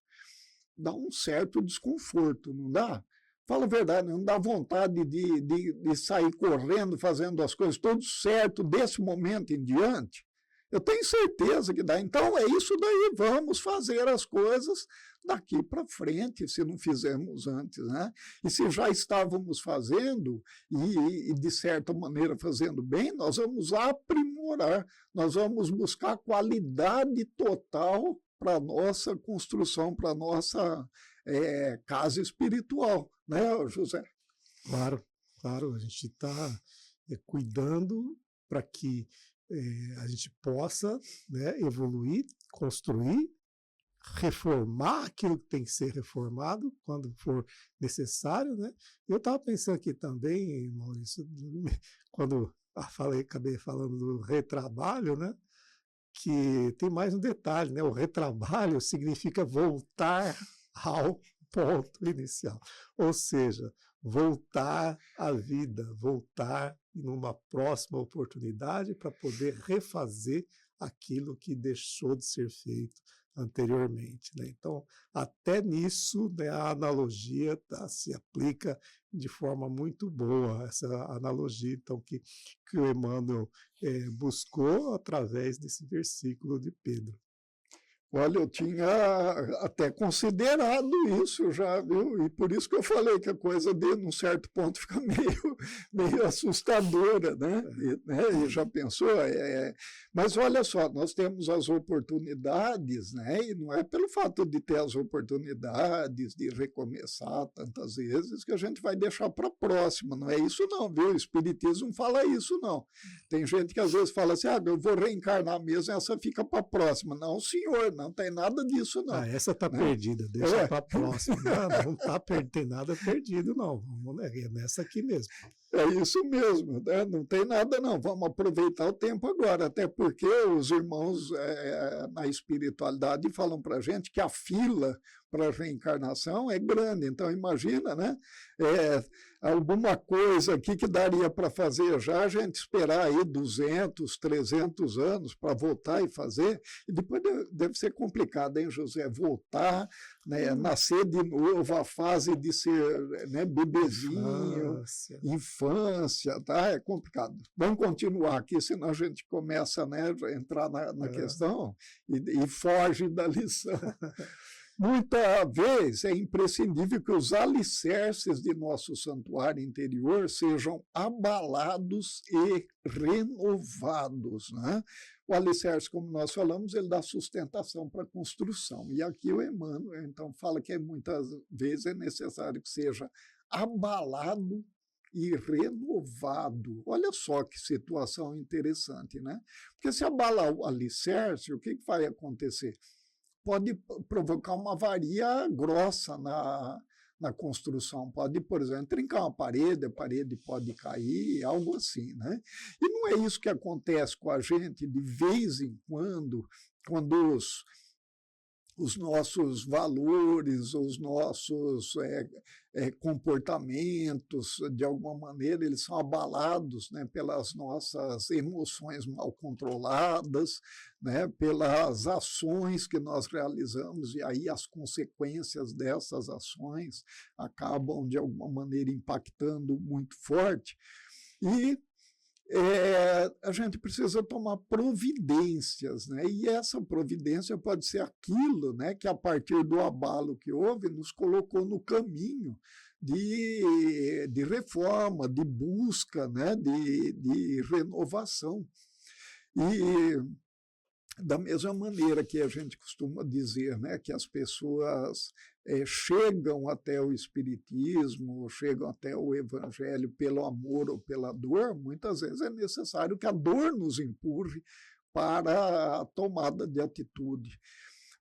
dá um certo desconforto, não dá? Fala a verdade, não dá vontade de sair correndo, fazendo as coisas tudo certo desse momento em diante? Eu tenho certeza que dá. Então, é isso daí, vamos fazer as coisas daqui para frente, se não fizemos antes. Né? E se já estávamos fazendo, e de certa maneira fazendo bem, nós vamos aprimorar, nós vamos buscar qualidade total para a nossa construção, para a nossa casa espiritual. Né, José? Claro, claro, a gente está cuidando para que a gente possa, né, evoluir, construir, reformar aquilo que tem que ser reformado quando for necessário. Né? Eu estava pensando aqui também, Maurício, quando acabei falando do retrabalho, né, que tem mais um detalhe, né? O retrabalho significa voltar ao ponto inicial, ou seja, voltar à vida, voltar numa próxima oportunidade para poder refazer aquilo que deixou de ser feito anteriormente. Né? Então, até nisso, né, a analogia se aplica de forma muito boa, essa analogia então, que o Emmanuel buscou através desse versículo de Pedro. Olha, eu tinha até considerado isso já, viu? E por isso que eu falei que a coisa, de, num certo ponto, fica meio assustadora, né? E já pensou? Mas olha só, nós temos as oportunidades, né? E não é pelo fato de ter as oportunidades, de recomeçar tantas vezes, que a gente vai deixar para a próxima. Não é isso não, viu? O Espiritismo não fala isso, não. Tem gente que às vezes fala assim, eu vou reencarnar mesmo, essa fica para a próxima. Não, senhor, não tem nada disso, não. Essa está né? perdida, deixa para a próxima. Não tem nada perdido, não. Vamos nessa aqui mesmo. É isso mesmo, né? Não tem nada, não. Vamos aproveitar o tempo agora, até porque os irmãos na espiritualidade falam para a gente que a fila para a reencarnação é grande. Então, imagina, né? Alguma coisa aqui que daria para fazer já, a gente esperar aí 200, 300 anos para voltar e fazer, e depois deve ser complicado, hein, José? Voltar, né, nascer de novo, a fase de ser, né, bebezinho, infância, tá? É complicado. Vamos continuar aqui, senão a gente começa, né, a entrar na questão e foge da lição. Muita vez é imprescindível que os alicerces de nosso santuário interior sejam abalados e renovados, né? O alicerce, como nós falamos, ele dá sustentação para a construção. E aqui o Emmanuel, então, fala que muitas vezes é necessário que seja abalado e renovado. Olha só que situação interessante, né? Porque se abalar o alicerce, o que vai acontecer? Pode provocar uma avaria grossa na construção. Pode, por exemplo, trincar uma parede, a parede pode cair, algo assim, né? E não é isso que acontece com a gente de vez em quando os nossos valores, os nossos comportamentos, de alguma maneira, eles são abalados, né, pelas nossas emoções mal controladas, né, pelas ações que nós realizamos, e aí as consequências dessas ações acabam, de alguma maneira, impactando muito forte. E a gente precisa tomar providências, né? E essa providência pode ser aquilo, né, que, a partir do abalo que houve, nos colocou no caminho de reforma, de busca, né, de renovação. E da mesma maneira que a gente costuma dizer, né, que as pessoas chegam até o Espiritismo, chegam até o Evangelho pelo amor ou pela dor, muitas vezes é necessário que a dor nos empurre para a tomada de atitude.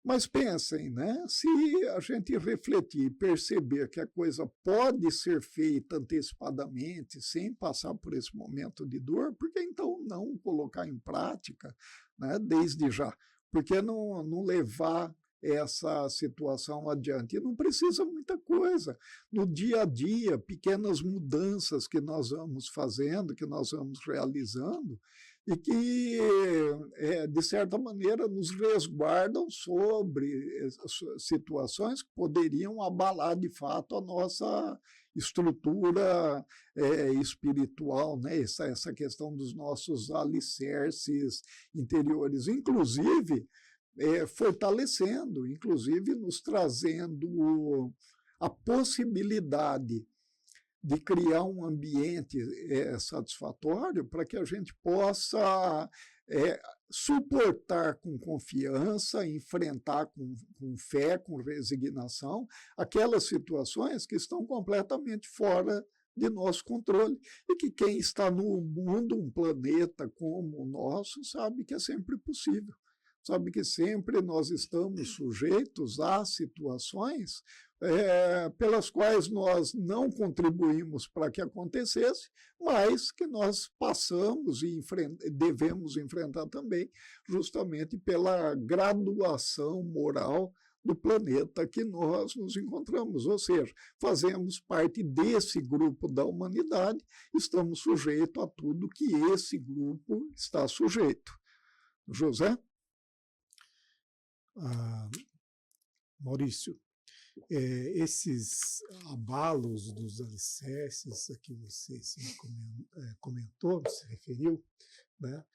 Mas pensem, né, se a gente refletir e perceber que a coisa pode ser feita antecipadamente, sem passar por esse momento de dor, por que então não colocar em prática, né, desde já? Por que não levar essa situação adiante? E não precisa muita coisa. No dia a dia, pequenas mudanças que nós vamos fazendo, que nós vamos realizando, e que, de certa maneira, nos resguardam sobre situações que poderiam abalar, de fato, a nossa estrutura espiritual, né? Essa questão dos nossos alicerces interiores, inclusive fortalecendo, inclusive nos trazendo a possibilidade de criar um ambiente satisfatório para que a gente possa suportar com confiança, enfrentar com fé, com resignação, aquelas situações que estão completamente fora de nosso controle. E que quem está no mundo, um planeta como o nosso, sabe que é sempre possível. Sabe que sempre nós estamos sujeitos a situações pelas quais nós não contribuímos para que acontecesse, mas que nós passamos e devemos enfrentar também, justamente pela graduação moral do planeta que nós nos encontramos. Ou seja, fazemos parte desse grupo da humanidade, estamos sujeitos a tudo que esse grupo está sujeito. José? Maurício, esses abalos dos alicerces a que você se comentou, se referiu, né,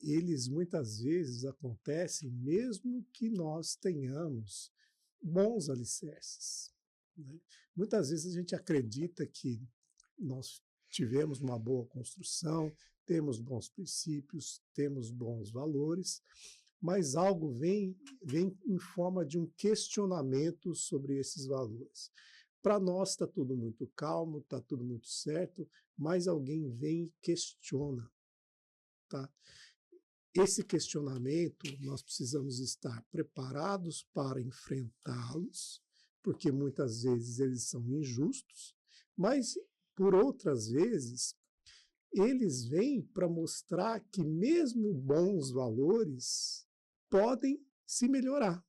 eles muitas vezes acontecem mesmo que nós tenhamos bons alicerces, né? Muitas vezes a gente acredita que nós tivemos uma boa construção, temos bons princípios, temos bons valores, mas algo vem em forma de um questionamento sobre esses valores. Para nós está tudo muito calmo, está tudo muito certo, mas alguém vem e questiona, tá? Esse questionamento, nós precisamos estar preparados para enfrentá-los, porque muitas vezes eles são injustos, mas, por outras vezes, eles vêm para mostrar que mesmo bons valores podem se melhorar,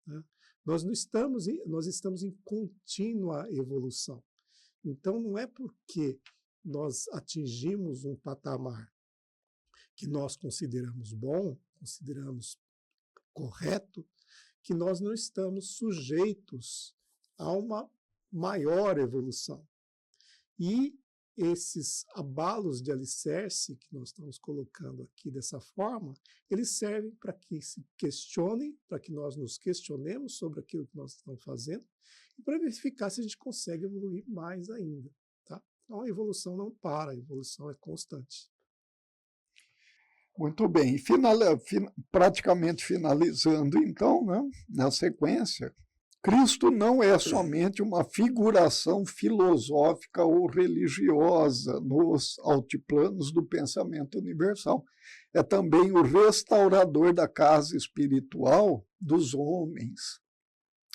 né? Nós estamos em contínua evolução. Então, não é porque nós atingimos um patamar que nós consideramos bom, consideramos correto, que nós não estamos sujeitos a uma maior evolução. E esses abalos de alicerce que nós estamos colocando aqui dessa forma, eles servem para que se questionem, para que nós nos questionemos sobre aquilo que nós estamos fazendo e para verificar se a gente consegue evoluir mais ainda, tá? Então a evolução não para, a evolução é constante. Muito bem. Praticamente finalizando, então, né, na sequência, Cristo não é somente uma figuração filosófica ou religiosa nos altiplanos do pensamento universal. É também o restaurador da casa espiritual dos homens,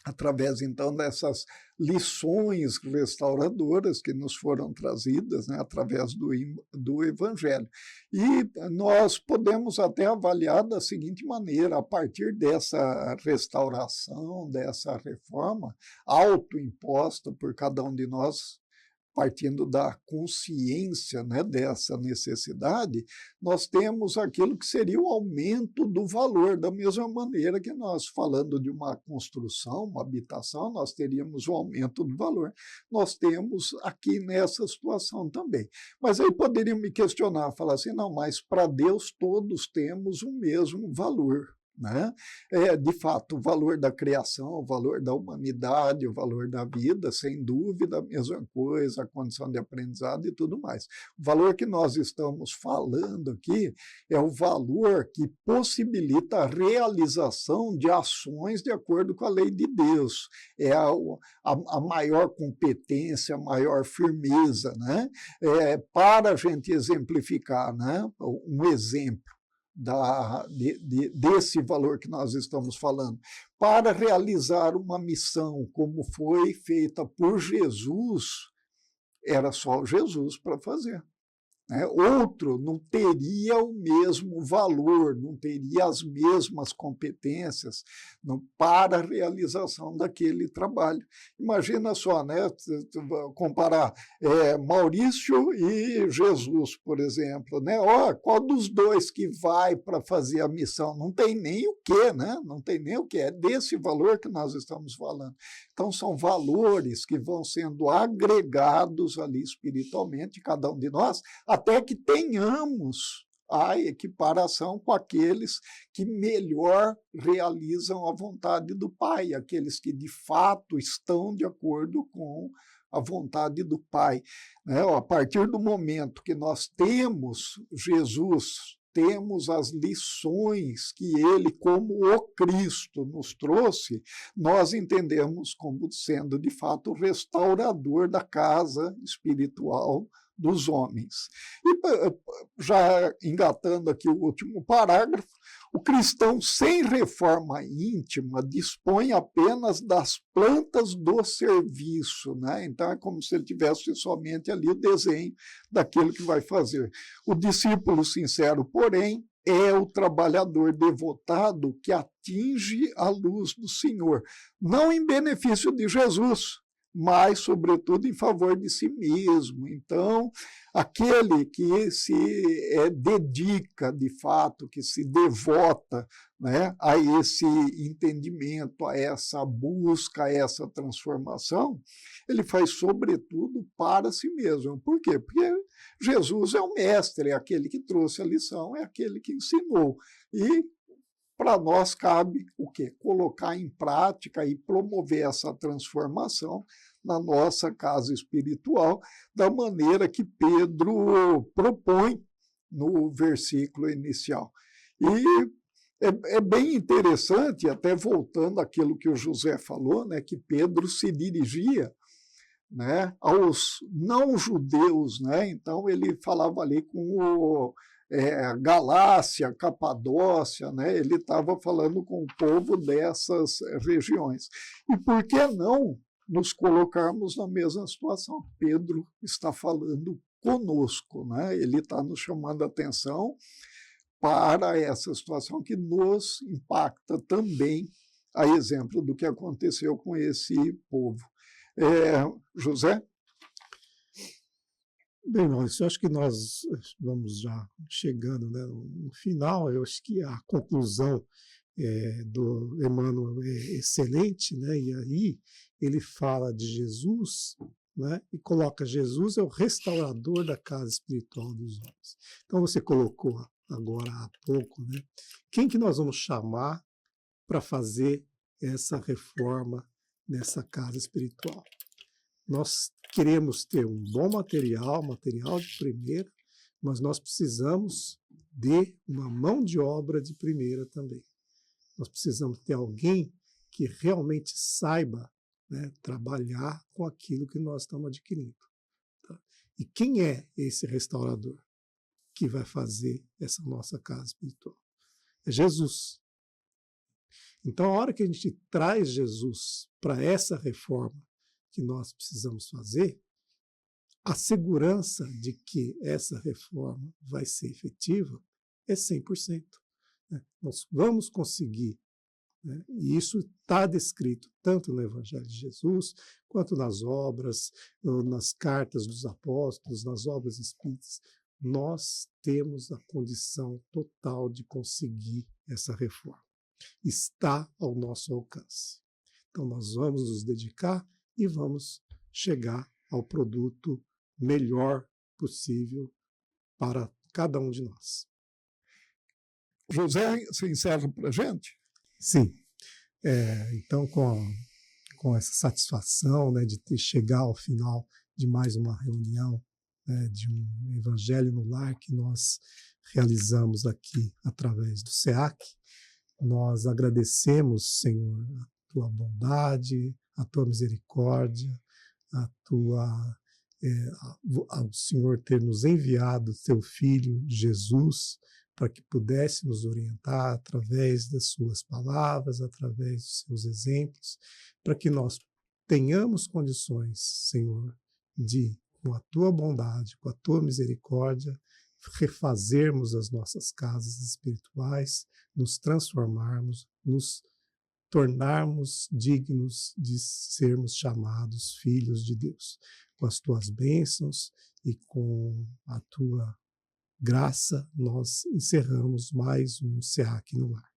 através, então, dessas lições restauradoras que nos foram trazidas, né, através do Evangelho. E nós podemos até avaliar da seguinte maneira: a partir dessa restauração, dessa reforma autoimposta por cada um de nós, partindo da consciência, né, dessa necessidade, nós temos aquilo que seria o aumento do valor, da mesma maneira que nós, falando de uma construção, uma habitação, nós teríamos o aumento do valor. Nós temos aqui nessa situação também. Mas aí poderiam me questionar, falar assim, não, mas para Deus todos temos o mesmo valor, né? De fato, o valor da criação, o valor da humanidade, o valor da vida, sem dúvida, a mesma coisa, a condição de aprendizado e tudo mais. O valor que nós estamos falando aqui é o valor que possibilita a realização de ações de acordo com a lei de Deus. É a maior competência, a maior firmeza, né? Para a gente exemplificar, né? Um exemplo desse valor que nós estamos falando, para realizar uma missão como foi feita por Jesus, era só Jesus para fazer, né? Outro não teria o mesmo valor, não teria as mesmas competências para a realização daquele trabalho. Imagina só, né, comparar Maurício e Jesus, por exemplo, né? Qual dos dois que vai para fazer a missão? Não tem nem o quê, né? Não tem nem o quê. É desse valor que nós estamos falando. Então, são valores que vão sendo agregados ali espiritualmente, cada um de nós, até que tenhamos a equiparação com aqueles que melhor realizam a vontade do Pai, aqueles que de fato estão de acordo com a vontade do Pai, né? A partir do momento que nós temos Jesus, temos as lições que ele, como o Cristo, nos trouxe, nós entendemos como sendo, de fato, o restaurador da casa espiritual dos homens. E já engatando aqui o último parágrafo, o cristão sem reforma íntima dispõe apenas das plantas do serviço, né? Então é como se ele tivesse somente ali o desenho daquilo que vai fazer. O discípulo sincero, porém, é o trabalhador devotado que atinge a luz do Senhor, não em benefício de Jesus, mas, sobretudo, em favor de si mesmo. Então, aquele que se dedica, de fato, que se devota, né, a esse entendimento, a essa busca, a essa transformação, ele faz, sobretudo, para si mesmo. Por quê? Porque Jesus é o mestre, é aquele que trouxe a lição, é aquele que ensinou. E para nós cabe o quê? Colocar em prática e promover essa transformação na nossa casa espiritual, da maneira que Pedro propõe no versículo inicial. E é bem interessante, até voltando àquilo que o José falou, né, que Pedro se dirigia, né, aos não-judeus, né? Então ele falava ali com o Galácia, Capadócia, né? Ele estava falando com o povo dessas regiões. E por que não nos colocarmos na mesma situação? Pedro está falando conosco, né? Ele está nos chamando a atenção para essa situação que nos impacta também, a exemplo do que aconteceu com esse povo. José? Bem, Maurício, eu acho que nós vamos já chegando, né, no final. Eu acho que a conclusão do Emmanuel é excelente, né? E aí ele fala de Jesus, né, e coloca Jesus é o restaurador da casa espiritual dos homens. Então você colocou agora há pouco, né, quem que nós vamos chamar para fazer essa reforma nessa casa espiritual? Nós queremos ter um bom material de primeira, mas nós precisamos de uma mão de obra de primeira também. Nós precisamos ter alguém que realmente saiba, né, trabalhar com aquilo que nós estamos adquirindo. Tá? E quem é esse restaurador que vai fazer essa nossa casa espiritual? É Jesus. Então, a hora que a gente traz Jesus para essa reforma que nós precisamos fazer, a segurança de que essa reforma vai ser efetiva é 100%. Né? Nós vamos conseguir, né? E isso está descrito tanto no Evangelho de Jesus, quanto nas obras, nas cartas dos apóstolos, nas obras espíritas. Nós temos a condição total de conseguir essa reforma. Está ao nosso alcance. Então, nós vamos nos dedicar e vamos chegar ao produto melhor possível para cada um de nós. José, você encerra para a gente? Sim. Então, com essa satisfação, né, de chegar ao final de mais uma reunião, né, de um Evangelho no Lar que nós realizamos aqui através do SEAC, nós agradecemos, Senhor, a tua bondade, a tua misericórdia, ao Senhor ter nos enviado teu Filho Jesus para que pudesse nos orientar através das suas palavras, através dos seus exemplos, para que nós tenhamos condições, Senhor, de, com a tua bondade, com a tua misericórdia, refazermos as nossas casas espirituais, nos transformarmos, nos tornarmos dignos de sermos chamados filhos de Deus. Com as tuas bênçãos e com a tua graça, nós encerramos mais um SEAC no Lar.